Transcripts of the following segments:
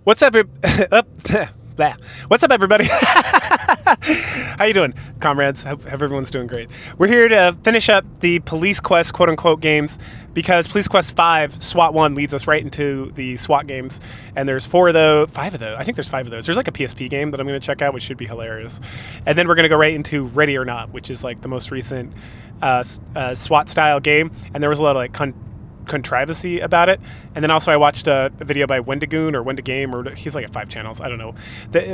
What's up, What's up, everybody? How you doing, comrades? Hope everyone's doing great. We're here to finish up the Police Quest quote-unquote games because Police Quest 5 SWAT 1 leads us right into the SWAT games, and there's 5 of those. I think there's 5 of those. There's like a PSP game that I'm going to check out, which should be hilarious. And then we're going to go right into Ready or Not, which is like the most recent SWAT-style game, and there was a lot of like controversy about it. And then also I watched a video by Wendigoon or Wendigame, or he's like at 5 channels, I don't know.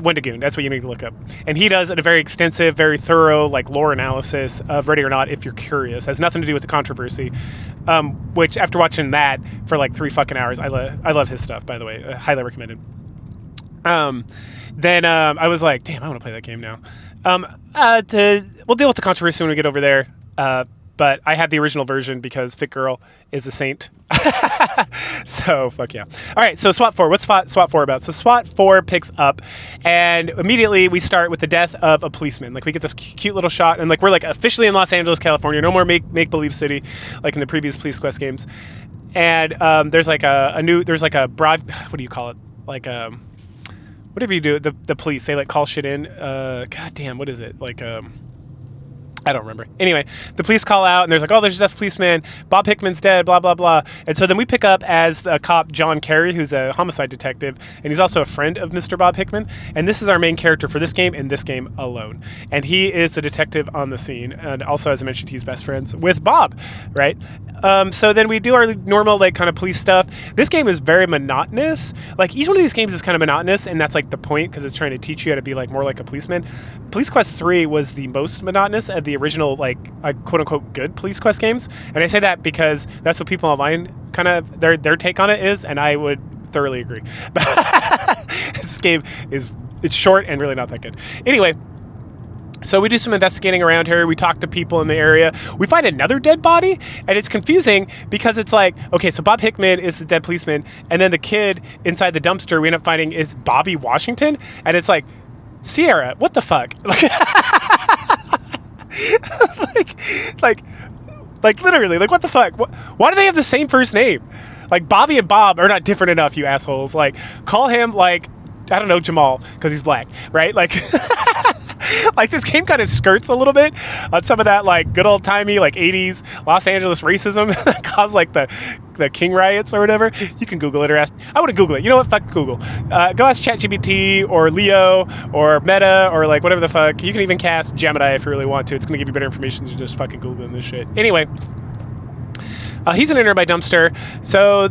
Wendigoon, that's what you need to look up. And he does a very extensive, very thorough like lore analysis of Ready or Not if you're curious. It has nothing to do with the controversy, which after watching that for like 3 fucking hours, I love his stuff, by the way. Highly recommended. Then I was like, damn, I want to play that game now. We'll deal with the controversy when we get over there. But I have the original version because Fit Girl is a saint. So, fuck yeah. All right, so SWAT 4. What's SWAT 4 about? So SWAT 4 picks up, and immediately we start with the death of a policeman. Like, we get this cute little shot, and, like, we're, like, officially in Los Angeles, California. No more make-believe city, like in the previous Police Quest games. And there's, like, there's, like, a broad... What do you call it? Like, whatever you do, the police, they, like, call shit in. God damn, what is it? Like, I don't remember. Anyway, the police call out, and there's like, oh, there's a deaf policeman. Bob Hickman's dead, blah, blah, blah. And so then we pick up as a cop, John Kerry, who's a homicide detective, and he's also a friend of Mr. Bob Hickman. And this is our main character for this game and this game alone. And he is a detective on the scene. And also, as I mentioned, he's best friends with Bob, right? So then we do our normal, like, kind of police stuff. This game is very monotonous. Like, each one of these games is kind of monotonous, and that's, like, the point, because it's trying to teach you how to be, like, more like a policeman. Police Quest 3 was the most monotonous of the original, like, quote-unquote good Police Quest games. And I say that because that's what people online kind of, their take on it is, and I would thoroughly agree. This game it's short and really not that good. Anyway, so we do some investigating around here. We talk to people in the area. We find another dead body, and it's confusing because it's like, okay, so Bob Hickman is the dead policeman, and then the kid inside the dumpster we end up finding is Bobby Washington, and it's like, Sierra, what the fuck? like literally, like, what the fuck? Why do they have the same first name? Like, Bobby and Bob are not different enough, you assholes. Like, call him, like, I don't know, Jamal, because he's black, right? Like, like, this game kind of skirts a little bit on some of that, like, good old-timey, like, 80s Los Angeles racism that caused, like, the King riots or whatever. You can Google it or ask. I wouldn't Google it. You know what? Fuck Google. Go ask ChatGPT or Leo or Meta or, like, whatever the fuck. You can even cast Gemini if you really want to. It's going to give you better information than just fucking Googling this shit. Anyway. He's in a nearby dumpster. So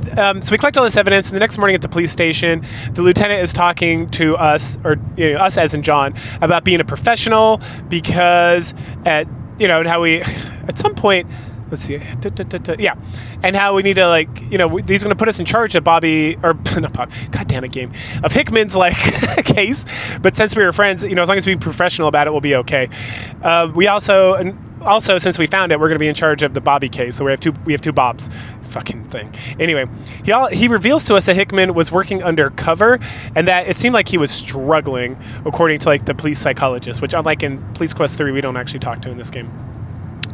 we collect all this evidence, and the next morning at the police station, the lieutenant is talking to us, or us as in John, about being a professional because and how we, at some point, let's see, yeah, and how we need to, like, he's going to put us in charge of Bobby, or not Bob, god damn it, game, of Hickman's, like, case. But since we were friends, as long as we're professional about it, we'll be okay. We also, since we found it, we're going to be in charge of the Bobby case. So we have two Bobs. Fucking thing. Anyway, he reveals to us that Hickman was working undercover, and that it seemed like he was struggling, according to, like, the police psychologist, which, unlike in Police Quest 3, we don't actually talk to in this game.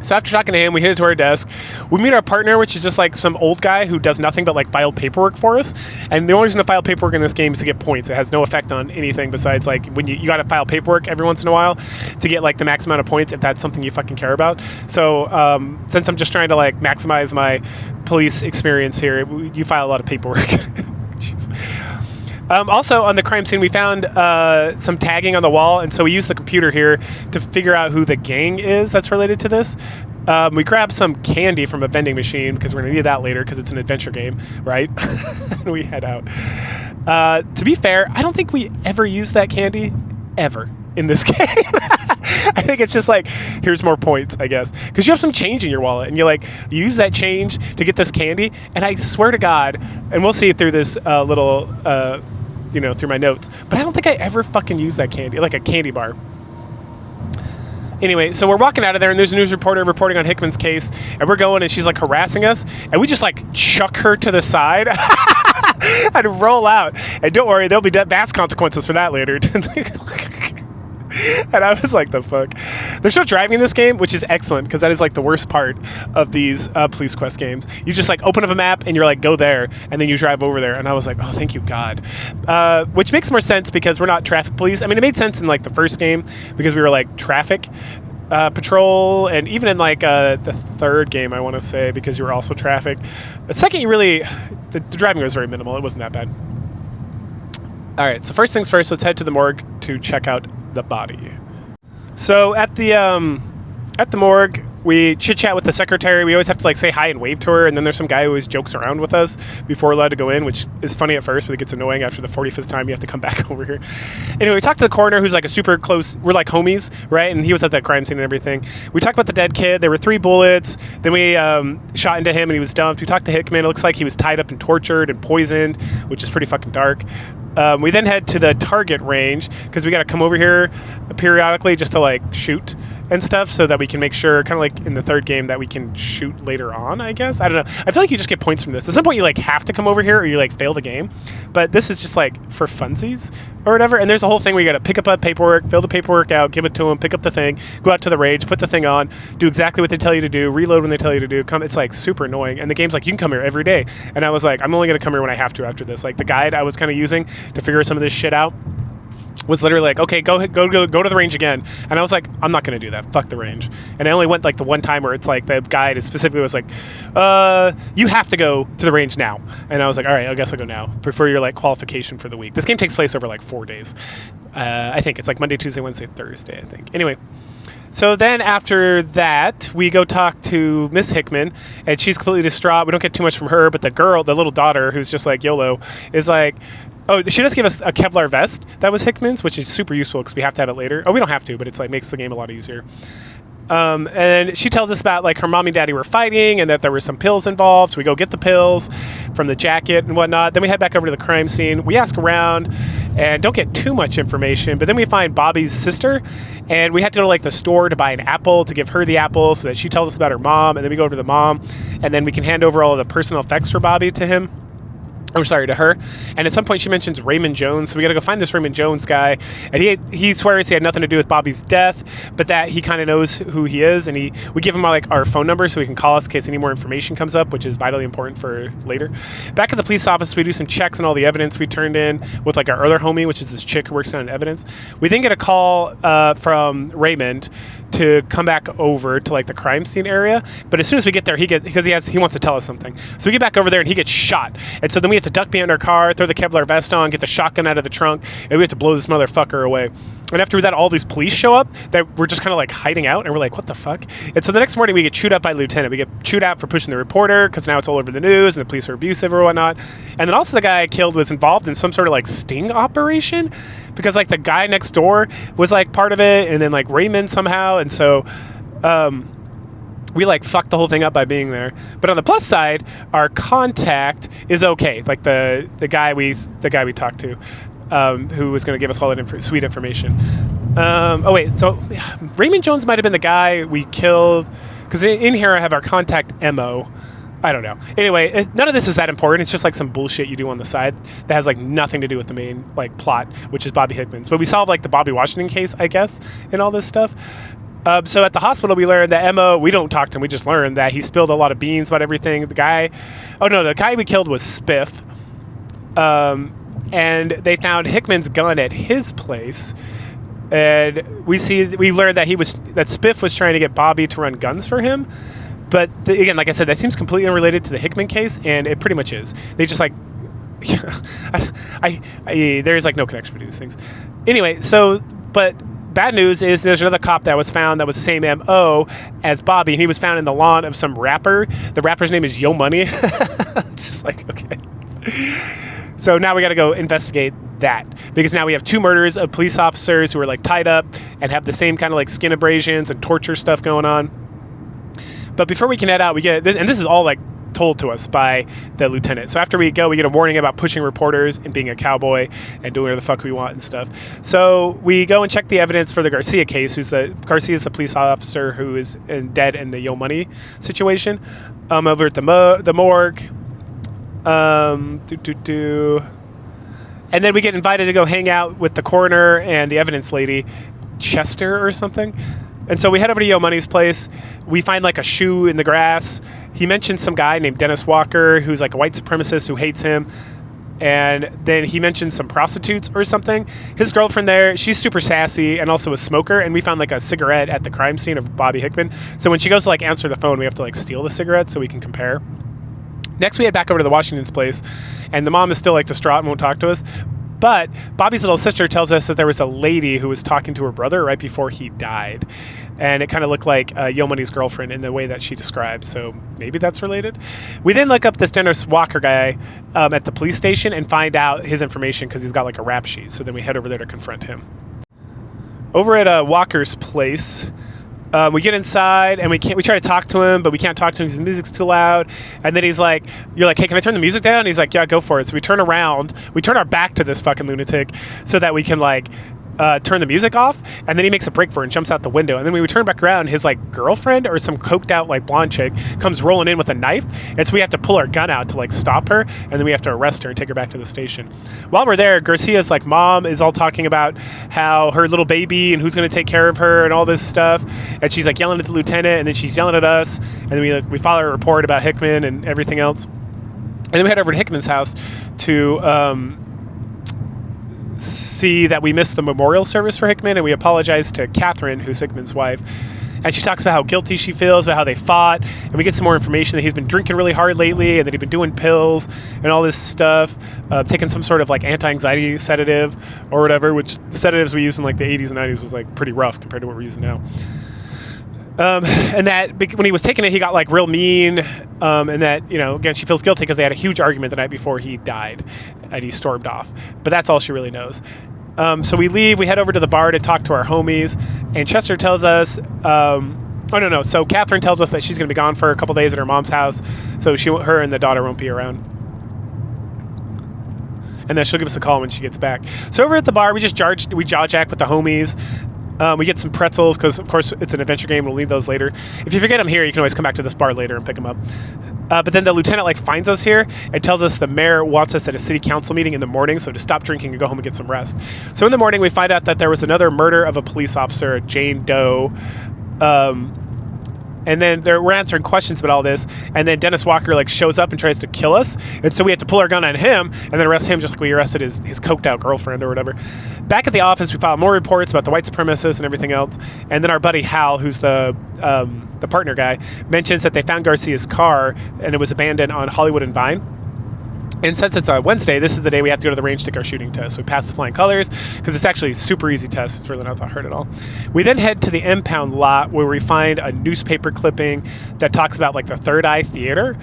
So after talking to him, we head to our desk. We meet our partner, which is just like some old guy who does nothing but, like, file paperwork for us. And the only reason to file paperwork in this game is to get points. It has no effect on anything besides, like, when you got to file paperwork every once in a while to get, like, the max amount of points if that's something you fucking care about. So since I'm just trying to, like, maximize my police experience here, you file a lot of paperwork. Jeez. Also, on the crime scene, we found some tagging on the wall, and so we used the computer here to figure out who the gang is that's related to this. We grabbed some candy from a vending machine, because we're going to need that later, because it's an adventure game, right? And we head out. To be fair, I don't think we ever used that candy, ever, in this game. I think it's just like, here's more points, I guess. Because you have some change in your wallet, and you use that change to get this candy, and I swear to God, and we'll see it through this little, through my notes, but I don't think I ever fucking used that candy, like a candy bar. Anyway, so we're walking out of there, and there's a news reporter reporting on Hickman's case, and we're going, and she's, like, harassing us, and we just, like, chuck her to the side and roll out. And don't worry, there'll be vast consequences for that later. And I was like, the fuck? There's no driving in this game, which is excellent because that is like the worst part of these police quest games. You just like open up a map and you're like, go there, and then you drive over there. And I was like, oh, thank you, God. Which makes more sense because we're not traffic police. I mean, it made sense in like the first game because we were like traffic patrol, and even in like the third game, I want to say, because you were also traffic. The second, you really, the driving was very minimal. It wasn't that bad. All right, so first things first, let's head to the morgue to check out the body. So at the morgue, we chit-chat with the secretary. We always have to like say hi and wave to her, and then there's some guy who always jokes around with us before we're allowed to go in, which is funny at first, but it gets annoying after the 45th time you have to come back over here. Anyway, we talked to the coroner, who's like a super close, we're like homies, right? And he was at that crime scene and everything. We talked about the dead kid. There were 3 bullets. Then we shot into him and he was dumped. We talked to Hickman. It looks like he was tied up and tortured and poisoned, which is pretty fucking dark. We then head to the target range because we got to come over here periodically just to like shoot and stuff so that we can make sure, kind of like in the third game, that we can shoot later on, I guess. I don't know. I feel like you just get points from this. At some point you like have to come over here or you like fail the game. But this is just like for funsies or whatever. And there's a whole thing where you got to pick up a paperwork, fill the paperwork out, give it to them, pick up the thing, go out to the rage, put the thing on, do exactly what they tell you to do, reload when they tell you to do. It's like super annoying. And the game's like, you can come here every day. And I was like, I'm only going to come here when I have to after this. Like the guide I was kind of using to figure some of this shit out was literally like, okay, go to the range again. And I was like, I'm not going to do that. Fuck the range. And I only went like the one time where it's like the guide specifically was like, you have to go to the range now. And I was like, all right, I guess I'll go now. Before your like qualification for the week. This game takes place over like 4 days. I think it's like Monday, Tuesday, Wednesday, Thursday, I think. Anyway. So then after that, we go talk to Miss Hickman, and she's completely distraught. We don't get too much from her, but the girl, the little daughter, who's just like YOLO, is like, oh, she does give us a Kevlar vest that was Hickman's, which is super useful because we have to have it later. Oh, we don't have to, but it's like makes the game a lot easier. And she tells us about like her mom and daddy were fighting and that there were some pills involved. So we go get the pills from the jacket and whatnot. Then we head back over to the crime scene. We ask around and don't get too much information, but then we find Bobby's sister, and we had to go to like the store to buy an apple to give her the apple so that she tells us about her mom. And then we go over to the mom, and then we can hand over all of the personal effects for Bobby to him. I'm sorry, to her. And at some point she mentions Raymond Jones. So we got to go find this Raymond Jones guy. And he swears he had nothing to do with Bobby's death, but that he kind of knows who he is. And we give him like our phone number so he can call us in case any more information comes up, which is vitally important for later. Back at the police office, we do some checks on all the evidence we turned in with like our other homie, which is this chick who works on evidence. We then get a call from Raymond to come back over to like the crime scene area. But as soon as we get there, he wants to tell us something. So we get back over there and he gets shot. And so then we have to duck behind our car, throw the Kevlar vest on, get the shotgun out of the trunk, and we have to blow this motherfucker away. And after that, all these police show up that we're just kind of like hiding out, and we're like, what the fuck? And so the next morning we get chewed up by Lieutenant. We get chewed out for pushing the reporter because now it's all over the news and the police are abusive or whatnot. And then also the guy I killed was involved in some sort of like sting operation because like the guy next door was like part of it, and then like Raymond somehow. And so we like fucked the whole thing up by being there. But on the plus side, our contact is okay. Like the guy we talked to, who was going to give us all that sweet information. Oh wait, so Raymond Jones might have been the guy we killed, because in here I have our contact MO. I don't know. Anyway, none of this is that important. It's just like some bullshit you do on the side that has like nothing to do with the main like plot, which is Bobby Hickman's. But we solved like the Bobby Washington case, I guess, and all this stuff. So at the hospital, we learned that MO, we don't talk to him, we just learned that he spilled a lot of beans about everything. The guy we killed was Spiff. And they found Hickman's gun at his place. And we learned that Spiff was trying to get Bobby to run guns for him. But again, like I said, that seems completely unrelated to the Hickman case, and it pretty much is. They just like, there's like no connection between these things. Anyway, but bad news is there's another cop that was found that was the same MO as Bobby, and he was found in the lawn of some rapper. The rapper's name is Yo Money. It's just like, okay. So now we got to go investigate that, because now we have 2 murders of police officers who are like tied up and have the same kind of like skin abrasions and torture stuff going on. But before we can head out, we get this, and this is all like told to us by the lieutenant. So after we go, we get a warning about pushing reporters and being a cowboy and doing whatever the fuck we want and stuff. So we go and check the evidence for the Garcia case. Garcia is the police officer who is dead in the Yo Money situation. Over at the morgue. And then we get invited to go hang out with the coroner and the evidence lady Chester or something. And so we head over to Yo Money's place. We find like a shoe in the grass. He mentions some guy named Dennis Walker, who's like a white supremacist who hates him. And then he mentions some prostitutes or something. His girlfriend there, she's super sassy and also a smoker. And we found like a cigarette at the crime scene of Bobby Hickman. So when she goes to like answer the phone, we have to like steal the cigarette so we can compare. Next, we head back over to the Washington's place. And the mom is still like distraught and won't talk to us. But Bobby's little sister tells us that there was a lady who was talking to her brother right before he died. And it kind of looked like Yo Money's girlfriend in the way that she describes. So maybe that's related. We then look up this Dennis Walker guy at the police station and find out his information because he's got like a rap sheet. So then we head over there to confront him. Over at Walker's place, we get inside and we try to talk to him, but we can't talk to him because the music's too loud. And then he's like, you're like, hey, can I turn the music down? And he's like, yeah, go for it. So we turn around, we turn our back to this fucking lunatic so that we can like turn the music off. And then he makes a break for it and jumps out the window. And then when we turn back around, his like girlfriend or some coked out like blonde chick comes rolling in with a knife. And so we have to pull our gun out to like stop her. And then we have to arrest her and take her back to the station. While we're there, Garcia's like mom is all talking about how her little baby and who's going to take care of her and all this stuff. And she's like yelling at the lieutenant, and then she's yelling at us. And then we file a report about Hickman and everything else. And then we head over to Hickman's house to see that we missed the memorial service for Hickman, and we apologize to Catherine, who's Hickman's wife. And she talks about how guilty she feels, about how they fought, and we get some more information that he's been drinking really hard lately, and that he'd been doing pills and all this stuff, taking some sort of like anti-anxiety sedative or whatever, which the sedatives we used in like the 80s and 90s was like pretty rough compared to what we're using now. And that when he was taking it, he got like real mean, and that, you know, again, she feels guilty because they had a huge argument the night before he died, and he stormed off. But that's all she really knows. So we leave, we head over to the bar to talk to our homies, and Chester tells us, so Catherine tells us that she's going to be gone for a couple days at her mom's house, so her and the daughter won't be around. And then she'll give us a call when she gets back. So over at the bar, we jaw jack with the homies. We get some pretzels because, of course, it's an adventure game. We'll need those later. If you forget them here, you can always come back to this bar later and pick them up. But then the lieutenant like finds us here and tells us the mayor wants us at a city council meeting in the morning, so to stop drinking and go home and get some rest. So in the morning, we find out that there was another murder of a police officer, Jane Doe. And then we're answering questions about all this, and then Dennis Walker like shows up and tries to kill us, and so we have to pull our gun on him and then arrest him just like we arrested his coked out girlfriend or whatever. Back at the office, we filed more reports about the white supremacists and everything else, and then our buddy Hal, who's the partner guy, mentions that they found Garcia's car and it was abandoned on Hollywood and Vine. And since it's a Wednesday, this is the day we have to go to the range to take our shooting test. So we pass the flying colors because it's actually a super easy test. It's really not that hard at all. We then head to the impound lot where we find a newspaper clipping that talks about like the Third Eye Theater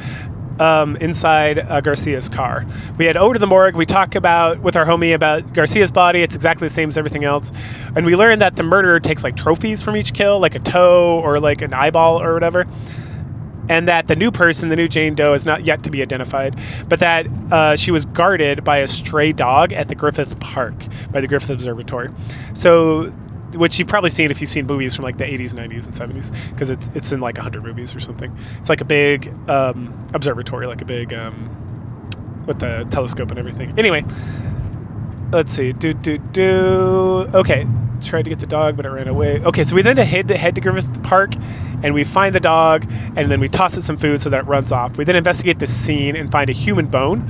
inside Garcia's car. We head over to the morgue. We talk with our homie about Garcia's body. It's exactly the same as everything else. And we learn that the murderer takes like trophies from each kill, like a toe or like an eyeball or whatever. And that the new person, the new Jane Doe, is not yet to be identified, but that she was guarded by a stray dog at the Griffith Park, by the Griffith Observatory. So, which you've probably seen if you've seen movies from like the 80s, 90s, and 70s, because it's in like 100 movies or something. It's like a big observatory, like a big, with the telescope and everything. Anyway, let's see. Okay. Tried to get the dog, but it ran away. Okay, so we then head to Griffith Park, and we find the dog, and then we toss it some food so that it runs off. We then investigate the scene and find a human bone,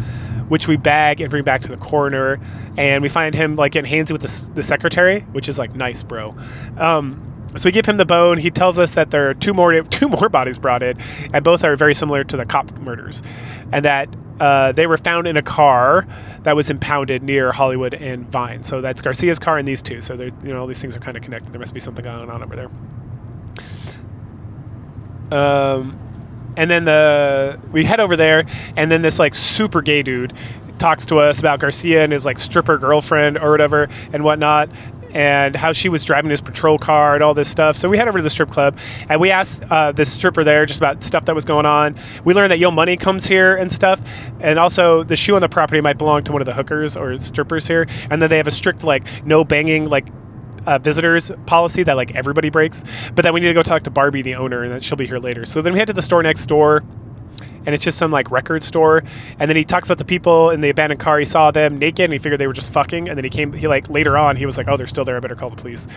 which we bag and bring back to the coroner, and we find him like getting handsy with the secretary, which is like nice, bro. So we give him the bone. He tells us that there are two more bodies brought in, and both are very similar to the cop murders, and that they were found in a car that was impounded near Hollywood and Vine. So that's Garcia's car and these two. So all these things are kind of connected. There must be something going on over there. And then we head over there, and then this like super gay dude talks to us about Garcia and his like stripper girlfriend or whatever and whatnot, and how she was driving his patrol car and all this stuff. So we head over to the strip club, and we asked this stripper there just about stuff that was going on. We learned that Yo Money comes here and stuff, and also the shoe on the property might belong to one of the hookers or strippers here, and then they have a strict like no banging like visitors policy that like everybody breaks. But then we need to go talk to Barbie, the owner, and that she'll be here later. So then we head to the store next door, and it's just some like record store. And then he talks about the people in the abandoned car. He saw them naked, and he figured they were just fucking. And then he like later on, he was like, oh, they're still there. I better call the police.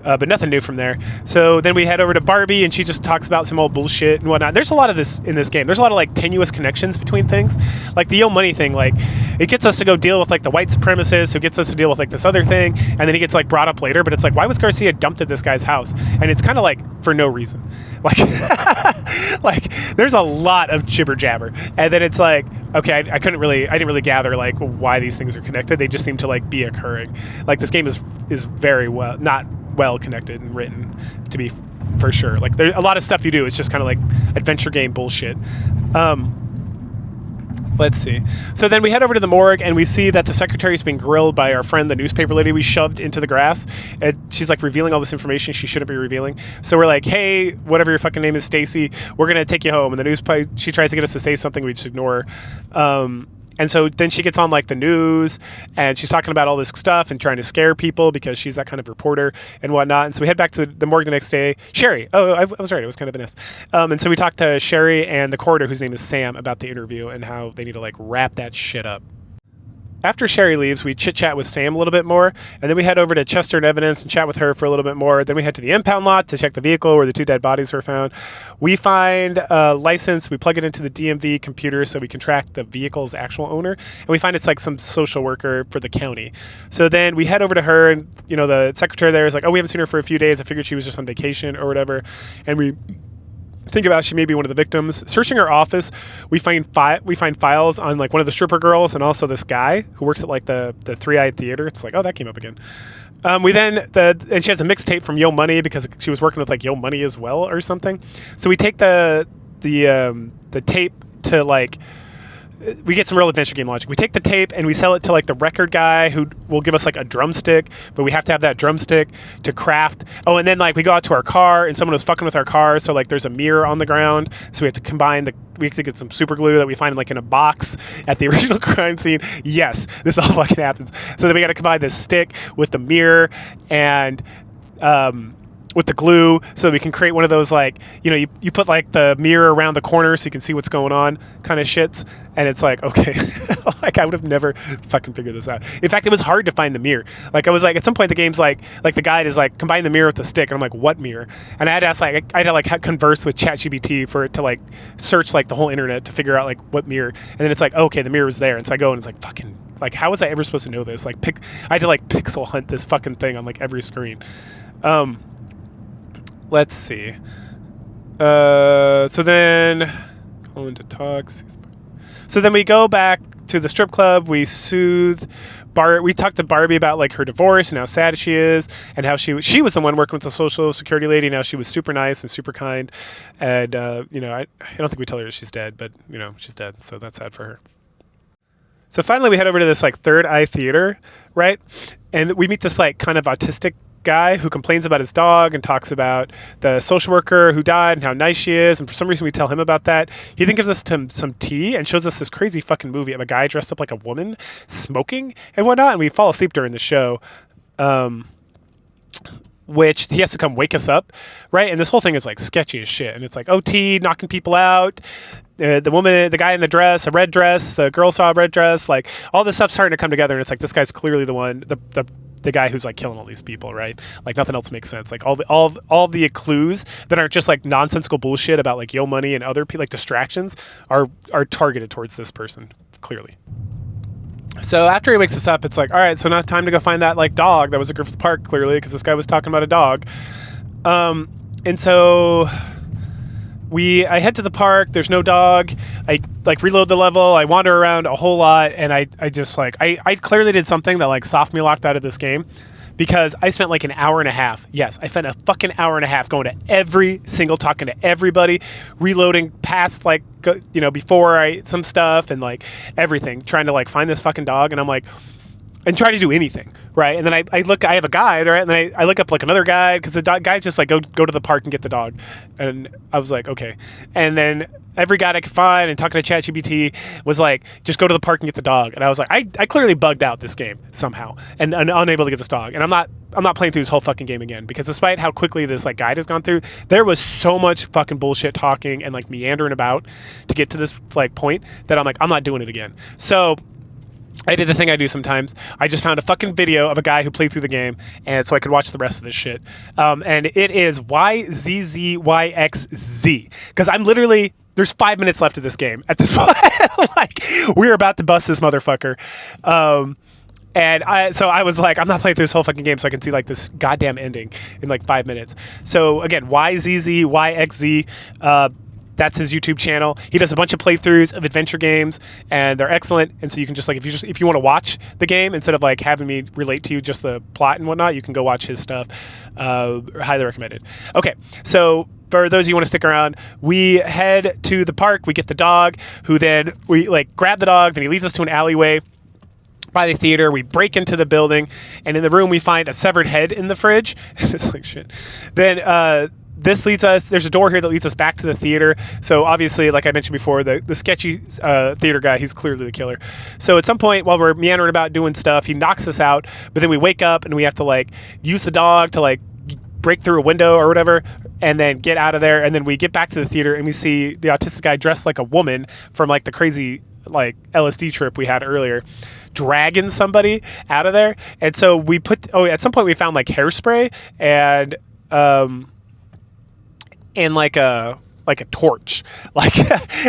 But nothing new from there. So then we head over to Barbie, and she just talks about some old bullshit and whatnot. There's a lot of this in this game. There's a lot of like tenuous connections between things, like the Yo Money thing. Like it gets us to go deal with like the white supremacist who gets us to deal with like this other thing, and then he gets like brought up later. But it's like, why was Garcia dumped at this guy's house? And it's kind of like for no reason. Like, like there's a lot of jibber jabber, and then it's like, okay, I didn't really gather like why these things are connected. They just seem to like be occurring. Like this game is very not well connected and written, to be for sure. Like there's a lot of stuff you do. It's just kind of like adventure game bullshit. Let's see. So then we head over to the morgue, and we see that the secretary's being grilled by our friend, the newspaper lady we shoved into the grass. And she's like revealing all this information she shouldn't be revealing. So we're like, hey, whatever your fucking name is, Stacy, we're going to take you home. And she tries to get us to say something. We just ignore her. And so then she gets on like the news, and she's talking about all this stuff and trying to scare people because she's that kind of reporter and whatnot. And so we head back to the morgue the next day. Sherry. Oh, I was right. It was kind of an S. And so we talked to Sherry and the coroner, whose name is Sam, about the interview and how they need to like wrap that shit up. After Sherry leaves, we chit-chat with Sam a little bit more, and then we head over to Chester and Evidence and chat with her for a little bit more. Then we head to the impound lot to check the vehicle where the 2 dead bodies were found. We find a license. We plug it into the DMV computer so we can track the vehicle's actual owner, and we find it's like some social worker for the county. So then we head over to her, and the secretary there is like, oh, we haven't seen her for a few days. I figured she was just on vacation or whatever, and we think about she may be one of the victims. Searching her office, we find files on like one of the stripper girls and also this guy who works at like the Three-Eyed Theater. It's like, oh, that came up again. And she has a mixtape from Yo Money because she was working with like Yo Money as well or something. So we take the tape to like. We get some real adventure game logic. We take the tape and we sell it to like the record guy who will give us like a drumstick, but we have to have that drumstick to craft. Oh, and then like we go out to our car and someone was fucking with our car, so like there's a mirror on the ground, so we have to we have to get some super glue that we find like in a box at the original crime scene. Yes, this all fucking happens. So then we got to combine this stick with the mirror and with the glue so we can create one of those like, you put like the mirror around the corner so you can see what's going on kind of shits. And it's like, okay, like I would have never fucking figured this out. In fact, it was hard to find the mirror. Like I was like, at some point the game's like the guide is like, combine the mirror with the stick. And I'm like, what mirror? And I had to ask I had to converse with ChatGPT for it to like search like the whole internet to figure out like what mirror. And then it's like, okay, the mirror was there. And so I go and it's like, fucking, like how was I ever supposed to know this? Like I had to like pixel hunt this fucking thing on like every screen. Let's see. So then, call into talks. So then we go back to the strip club. We soothe we talked to Barbie about like her divorce and how sad she is, and how she was the one working with the social security lady. Now she was super nice and super kind, and I don't think we tell her she's dead, but she's dead, so that's sad for her. So finally, we head over to this like Third Eye Theater, right? And we meet this like kind of autistic guy who complains about his dog and talks about the social worker who died and how nice she is, and for some reason we tell him about that. He then gives us some tea and shows us this crazy fucking movie of a guy dressed up like a woman smoking and whatnot, and we fall asleep during the show, which he has to come wake us up, right? And this whole thing is like sketchy as shit, and it's like OT knocking people out, the guy in the dress, a red dress, the girl saw a red dress, like all this stuff's starting to come together, and it's like this guy's clearly the one, the guy who's like killing all these people, right? Like nothing else makes sense. Like all the clues that aren't just like nonsensical bullshit about like Yo Money and other like distractions are targeted towards this person clearly. So after he wakes us up, it's like, all right, so now time to go find that like dog that was at Griffith Park clearly because this guy was talking about a dog. And so I head to the park. There's no dog. I like reload the level. I wander around a whole lot, and I just like I clearly did something that like soft me locked out of this game, because I spent like an hour and a half. Yes, I spent a fucking hour and a half going to every single, talking to everybody, reloading past like before some stuff and like everything, trying to like find this fucking dog, and I'm like. And try to do anything, right? And then I have a guide, right? And then I look up like another guide, because the guy's just like, go to the park and get the dog. And I was like, okay. And then every guide I could find and talking to ChatGPT was like, just go to the park and get the dog. And I was like, I clearly bugged out this game somehow and unable to get this dog. And I'm I'm not playing through this whole fucking game again, because despite how quickly this like guide has gone through, there was so much fucking bullshit talking and like meandering about to get to this like point that I'm like, I'm not doing it again. So I did the thing I do sometimes. I just found a fucking video of a guy who played through the game, and so I could watch the rest of this shit. And it is YZZYXZ, because I'm literally, there's 5 minutes left of this game at this point. Like, we're about to bust this motherfucker. And I was like, I'm not playing through this whole fucking game so I can see like this goddamn ending in like 5 minutes. So again, YZZYXZ. That's his YouTube channel. He does a bunch of playthroughs of adventure games, and they're excellent. And so you can just like, if you want to watch the game instead of like having me relate to you just the plot and whatnot, you can go watch his stuff. Highly recommended. Okay, so for those of you who want to stick around, we head to the park. We get the dog, who then we like grab the dog. Then he leads us to an alleyway by the theater. We break into the building, and in the room we find a severed head in the fridge. It's like shit. Then this leads us, there's a door here that leads us back to the theater. So obviously, like I mentioned before, the sketchy theater guy, he's clearly the killer. So at some point while we're meandering about doing stuff, he knocks us out, but then we wake up and we have to like use the dog to like break through a window or whatever, and then get out of there. And then we get back to the theater and we see the autistic guy dressed like a woman from like the crazy like LSD trip we had earlier, dragging somebody out of there. And so we at some point we found like hairspray and like a torch, like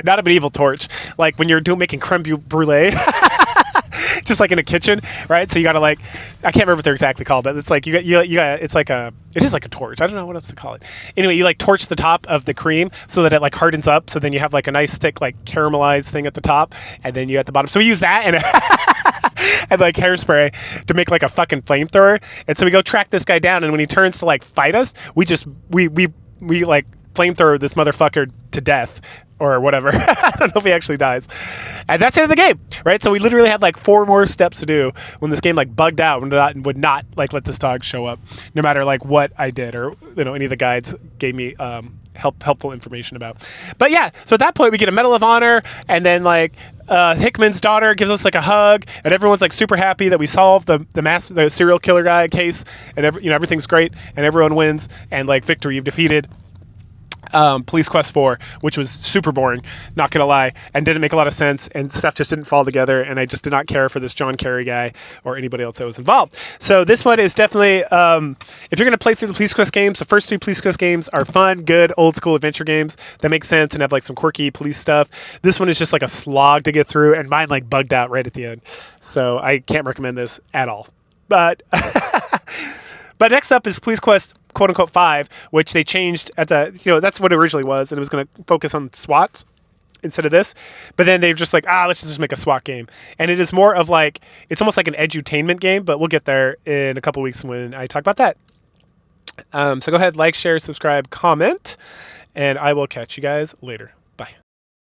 not a medieval torch, like when you're making creme brulee, just like in a kitchen, right? So you gotta like, I can't remember what they're exactly called, but it's like you got it's like it is like a torch. I don't know what else to call it. Anyway, you like torch the top of the cream so that it like hardens up. So then you have like a nice thick like caramelized thing at the top, and then you at the bottom. So we use that and and like hairspray to make like a fucking flamethrower. And so we go track this guy down, and when he turns to like fight us, we like flamethrower this motherfucker to death or whatever. I don't know if he actually dies. And that's the end of the game, right? So we literally had like 4 more steps to do when this game like bugged out and would not like let this dog show up, no matter like what I did or any of the guides gave me helpful information about. But yeah, so at that point we get a Medal of Honor, and then like Hickman's daughter gives us like a hug, and everyone's like super happy that we solved the serial killer guy case, and everything's great and everyone wins, and like victory, you've defeated Police Quest 4, which was super boring, not gonna lie, and didn't make a lot of sense, and stuff just didn't fall together, and I just did not care for this John Kerry guy or anybody else that was involved. So this one is definitely, if you're gonna play through the Police Quest games, the first 3 Police Quest games are fun, good, old school adventure games that make sense and have like some quirky police stuff. This one is just like a slog to get through, and mine like bugged out right at the end. So I can't recommend this at all. But but next up is Police Quest quote unquote 5, which they changed at the, that's what it originally was, and it was going to focus on SWATs instead of this. But then they're just like, let's just make a SWAT game. And it is more of like, it's almost like an edutainment game, but we'll get there in a couple weeks when I talk about that. So go ahead, like, share, subscribe, comment, and I will catch you guys later.